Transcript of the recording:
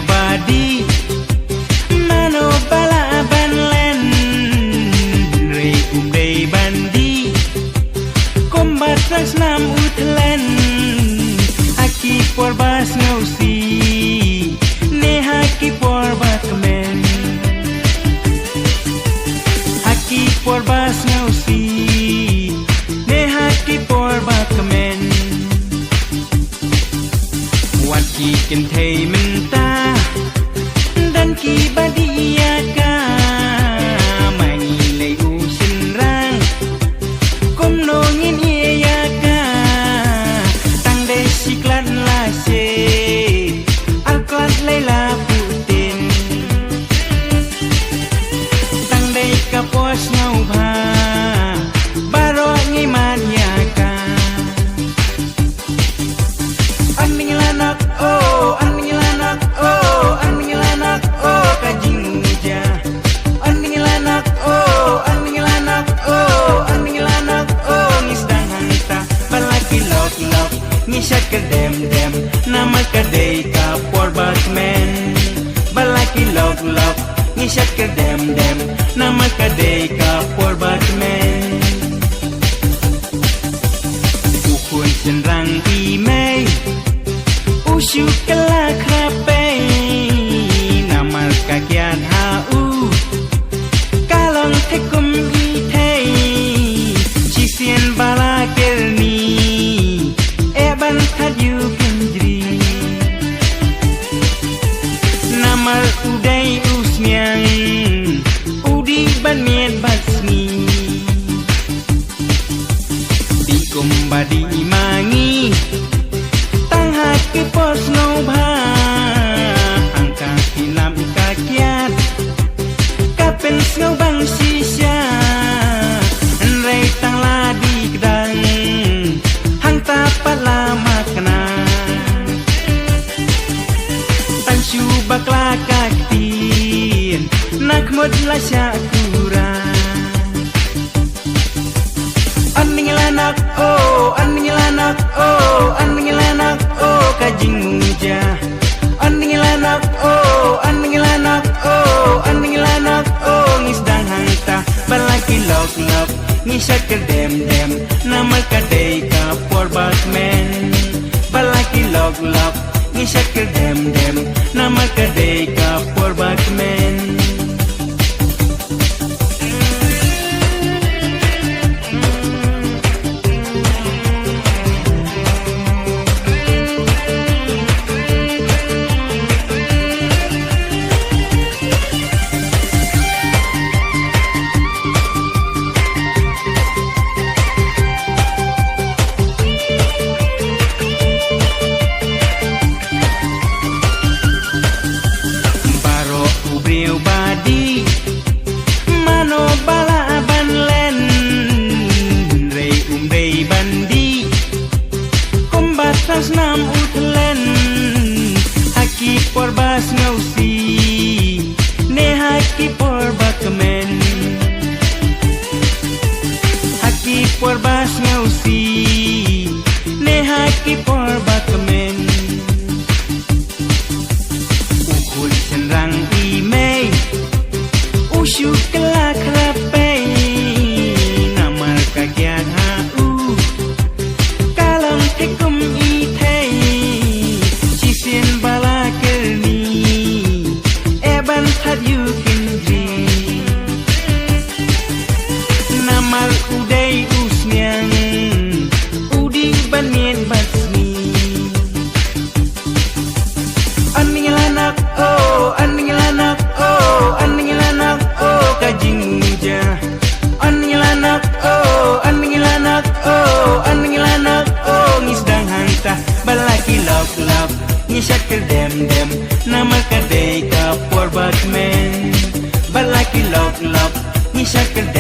Badi mano bala ban len rei dei bandi kombat nam utlen aki por bas ngausi ne haki por bakmen haki por bas ngausi ne haki por bakmen waki ken thei menta dan ki badia ka mai lei u sin rang kom no ngin ia ka tang de siklan la se al klat lei la putin tang de ka pos ngau bha baro ngi man ya ka aning lanak oh aning lanak oh aning lanak oh kajing muja aning lanak oh aning lanak oh aning lanak oh ngisdang hanta balaki lok lok ngisat kedem dem nama kadei ka por batman balaki lok lok ngisat kedem dem nama kadei ka por batman ukun senrang imei usu kala krape namal kakian hau kalong tekum itei cisien bala kerni eban thadyu kendri namal udai usnyang udi banmiet basmi di kumbadi mangi haki pos no bha angka hilam kakiat kapen snow bang sisya rei tang la di kedang hang tapat lama kena tan shu bakla kaktin nak mod la syakura aning lanak oh aning lanak oh aning lanak oh kajing muja aning lanak oh aning lanak oh aning lanak oh ngisdang hanta balaki lok lok ngisat kedem dem nama kadei ka por batman balaki lok lok ngisat kedem dem nama kadei ka por batman badi mano bala ban len rei dei bandi kombat nam utlen haki por bas ngausi ne haki por bakmen haki por bas ngausi ne haki por bakmen ukul senrang imei usu kala krape namal kagian hau kalam tekum itei cisin bala kerni eban thadyu kendri namal udai usnyang udi banien basmi Indonesia ke